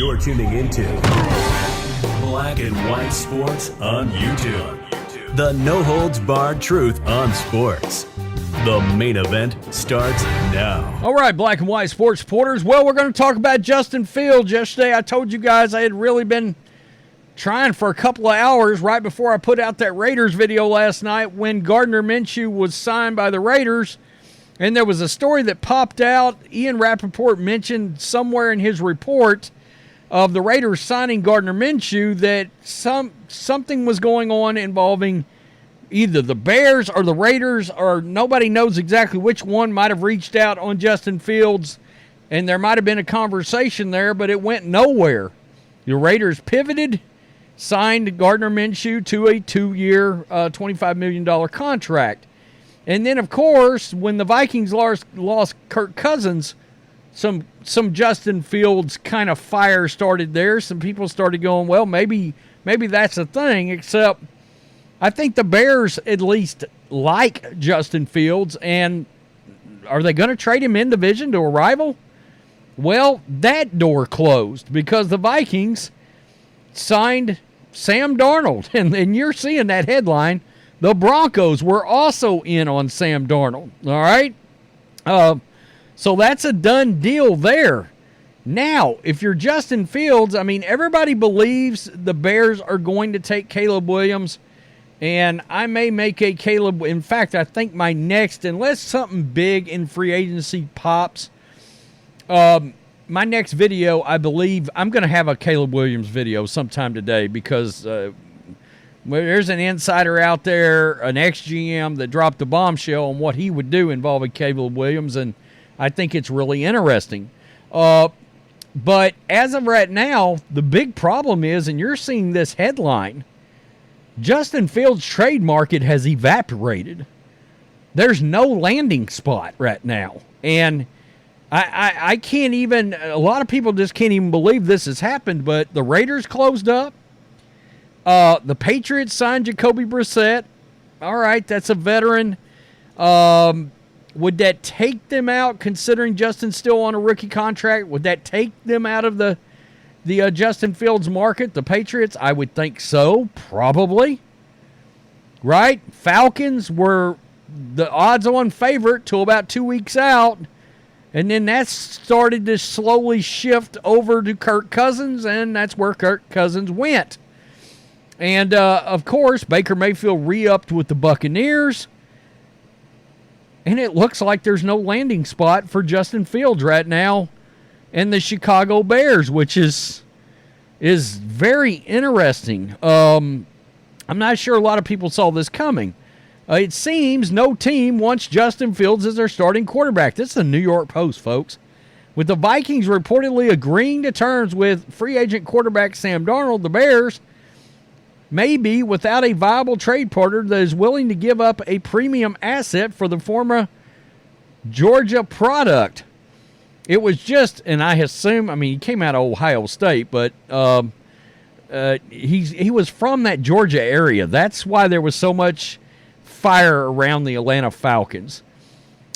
You're tuning into Black and White Sports on YouTube. The no-holds-barred truth on sports. The main event starts now. All right, Black and White Sports supporters. Well, we're going to talk about Justin Fields. Yesterday, I told you guys I had really been trying for a couple of hours right before I put out that Raiders video last night when Gardner Minshew was signed by the Raiders. And there was a story that popped out. Ian Rappaport mentioned somewhere in his report of the Raiders signing Gardner Minshew that something was going on involving either the Bears or the Raiders, or nobody knows exactly which one might have reached out on Justin Fields, and there might have been a conversation there, but it went nowhere. The Raiders pivoted, signed Gardner Minshew to a 2-year, $25 million contract. And then, of course, when the Vikings lost Kirk Cousins, some Justin Fields kind of fire started there. Some people started going, well, maybe that's a thing, except I think the Bears at least like Justin Fields, and are they going to trade him in division to a rival? Well, that door closed because the Vikings signed Sam Darnold, and you're seeing that headline. The Broncos were also in on Sam Darnold, all right? So that's a done deal there. Now, if you're Justin Fields, I mean, everybody believes the Bears are going to take Caleb Williams, and I may make a Caleb. In fact, I think my next, unless something big in free agency pops, my next video, I believe, I'm going to have a Caleb Williams video sometime today because there's an insider out there, an ex-GM, that dropped the bombshell on what he would do involving Caleb Williams, and I think it's really interesting. But as of right now, the big problem is, and you're seeing this headline, Justin Fields' trade market has evaporated. There's no landing spot right now. And I can't even, a lot of people just can't even believe this has happened, but the Raiders closed up. The Patriots signed Jacoby Brissett. All right, that's a veteran. Would that take them out, considering Justin's still on a rookie contract? Would that take them out of the Justin Fields market, the Patriots? I would think so, probably. Right? Falcons were the odds-on favorite till about 2 weeks out, and then that started to slowly shift over to Kirk Cousins, and that's where Kirk Cousins went. And, of course, Baker Mayfield re-upped with the Buccaneers. And it looks like there's no landing spot for Justin Fields right now and the Chicago Bears, which is very interesting. I'm not sure a lot of people saw this coming. It seems no team wants Justin Fields as their starting quarterback. This is the New York Post, folks. With the Vikings reportedly agreeing to terms with free agent quarterback Sam Darnold, the Bears maybe without a viable trade partner that is willing to give up a premium asset for the former Georgia product. It was just, and I assume, I mean, he came out of Ohio State, but he was from that Georgia area. That's why there was so much fire around the Atlanta Falcons.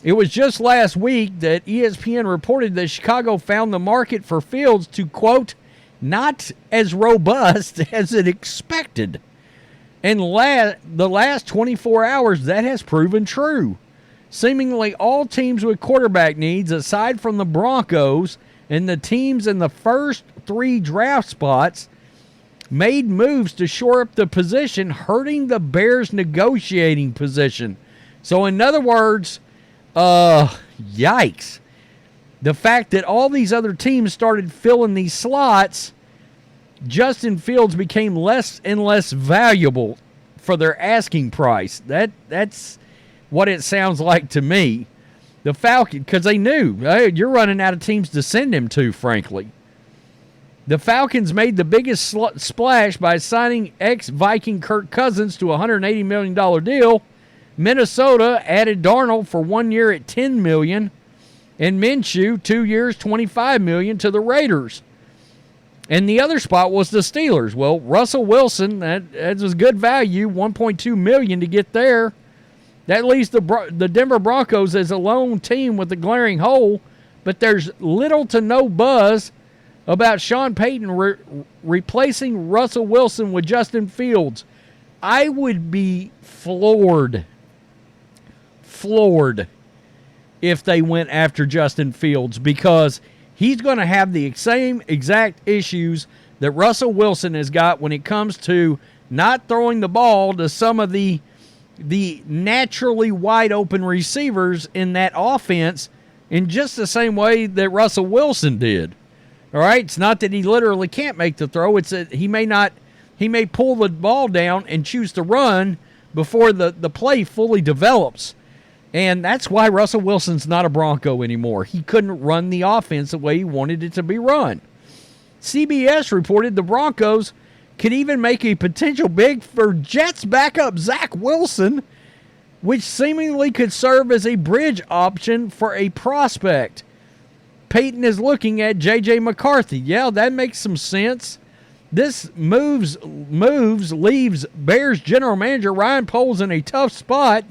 It was just last week that ESPN reported that Chicago found the market for Fields to, quote, not as robust as it expected. And the last 24 hours, that has proven true. Seemingly all teams with quarterback needs, aside from the Broncos and the teams in the first 3 draft spots, made moves to shore up the position, hurting the Bears' negotiating position. So in other words, yikes. The fact that all these other teams started filling these slots, Justin Fields became less and less valuable for their asking price. That's what it sounds like to me. The Falcons, because they knew, hey, you're running out of teams to send him to, frankly. The Falcons made the biggest splash by signing ex-Viking Kirk Cousins to a $180 million deal. Minnesota added Darnold for 1 year at $10 million. And Minshew, 2 years, $25 million to the Raiders. And the other spot was the Steelers. Well, Russell Wilson, that was good value, $1.2 million to get there. That leaves the Denver Broncos as a lone team with a glaring hole, but there's little to no buzz about Sean Payton replacing Russell Wilson with Justin Fields, I would be floored if they went after Justin Fields, because he's going to have the same exact issues that Russell Wilson has got when it comes to not throwing the ball to some of the naturally wide open receivers in that offense in just the same way that Russell Wilson did. All right, it's not that he literally can't make the throw. It's that he may pull the ball down and choose to run before the play fully develops. And that's why Russell Wilson's not a Bronco anymore. He couldn't run the offense the way he wanted it to be run. CBS reported the Broncos could even make a potential bid for Jets backup Zach Wilson, which seemingly could serve as a bridge option for a prospect. Peyton is looking at J.J. McCarthy. Yeah, that makes some sense. This moves leaves Bears general manager Ryan Poles in a tough spot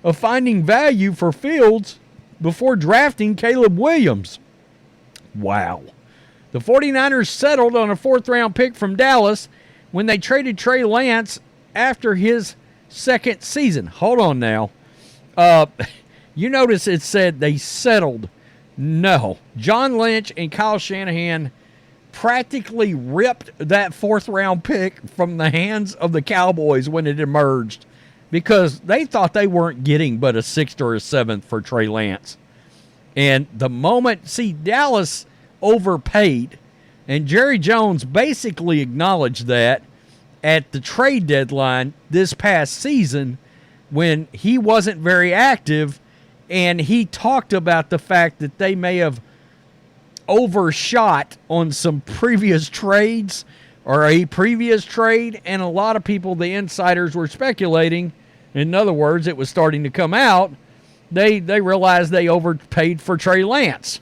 of finding value for Fields before drafting Caleb Williams. Wow. The 49ers settled on a fourth-round pick from Dallas when they traded Trey Lance after his second season. Hold on now. You notice it said they settled. No. John Lynch and Kyle Shanahan practically ripped that fourth-round pick from the hands of the Cowboys when it emerged, because they thought they weren't getting but a sixth or a seventh for Trey Lance. And the moment, Dallas overpaid, and Jerry Jones basically acknowledged that at the trade deadline this past season when he wasn't very active, and he talked about the fact that they may have overshot on some previous trades or a previous trade, and a lot of people, the insiders, were speculating. In other words, it was starting to come out. They realized they overpaid for Trey Lance.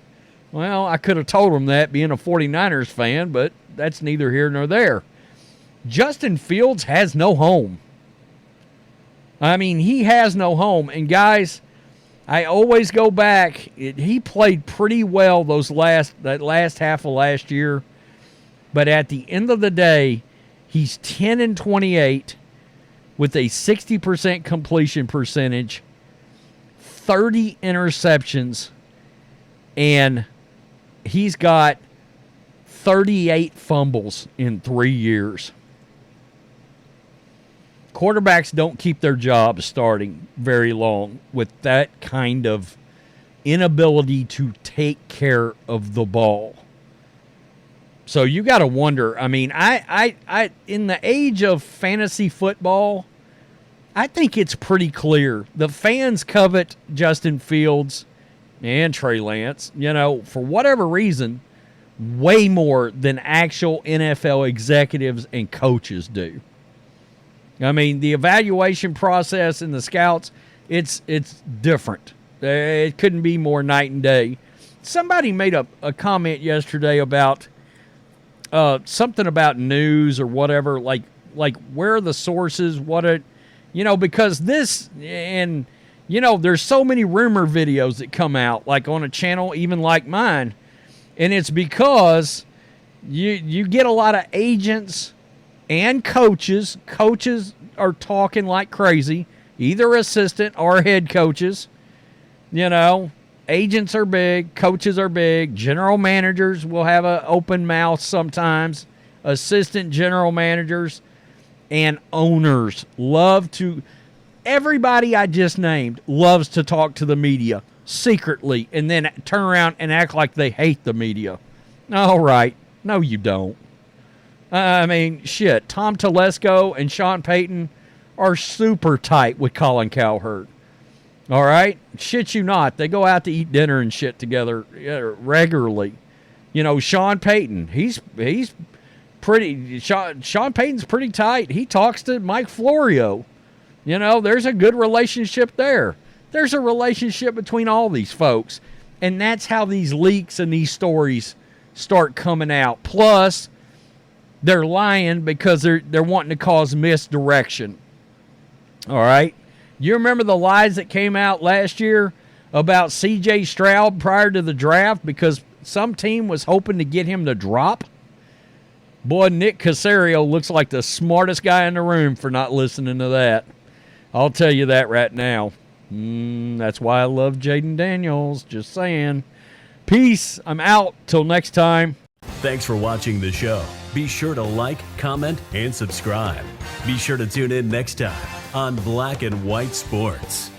Well, I could have told them that being a 49ers fan, but that's neither here nor there. Justin Fields has no home. I mean, he has no home. And guys, I always go back. He played pretty well that last half of last year. But at the end of the day, he's 10-28 with a 60% completion percentage, 30 interceptions, and he's got 38 fumbles in 3 years. Quarterbacks don't keep their jobs starting very long with that kind of inability to take care of the ball. So you got to wonder. I mean, I in the age of fantasy football, I think it's pretty clear. The fans covet Justin Fields and Trey Lance, for whatever reason, way more than actual NFL executives and coaches do. I mean, the evaluation process and the scouts, it's different. It couldn't be more night and day. Somebody made a comment yesterday about something about news or whatever, like where are the sources, because this, and, there's so many rumor videos that come out, like on a channel even like mine, and it's because you get a lot of agents and coaches. Coaches are talking like crazy, either assistant or head coaches. Agents are big, coaches are big, general managers will have an open mouth sometimes, assistant general managers, and owners everybody I just named loves to talk to the media secretly and then turn around and act like they hate the media. All right. No, you don't. I mean, shit. Tom Telesco and Sean Payton are super tight with Colin Cowherd. All right? Shit you not. They go out to eat dinner and shit together regularly. Sean Payton, he's pretty. Sean Payton's pretty tight. He talks to Mike Florio. There's a good relationship there. There's a relationship between all these folks. And that's how these leaks and these stories start coming out. Plus, they're lying because they're wanting to cause misdirection. All right? You remember the lies that came out last year about C.J. Stroud prior to the draft, because some team was hoping to get him to drop. Boy, Nick Caserio looks like the smartest guy in the room for not listening to that. I'll tell you that right now. That's why I love Jaden Daniels. Just saying. Peace. I'm out. Till next time. Thanks for watching the show. Be sure to like, comment, and subscribe. Be sure to tune in next time on Black and White Sports.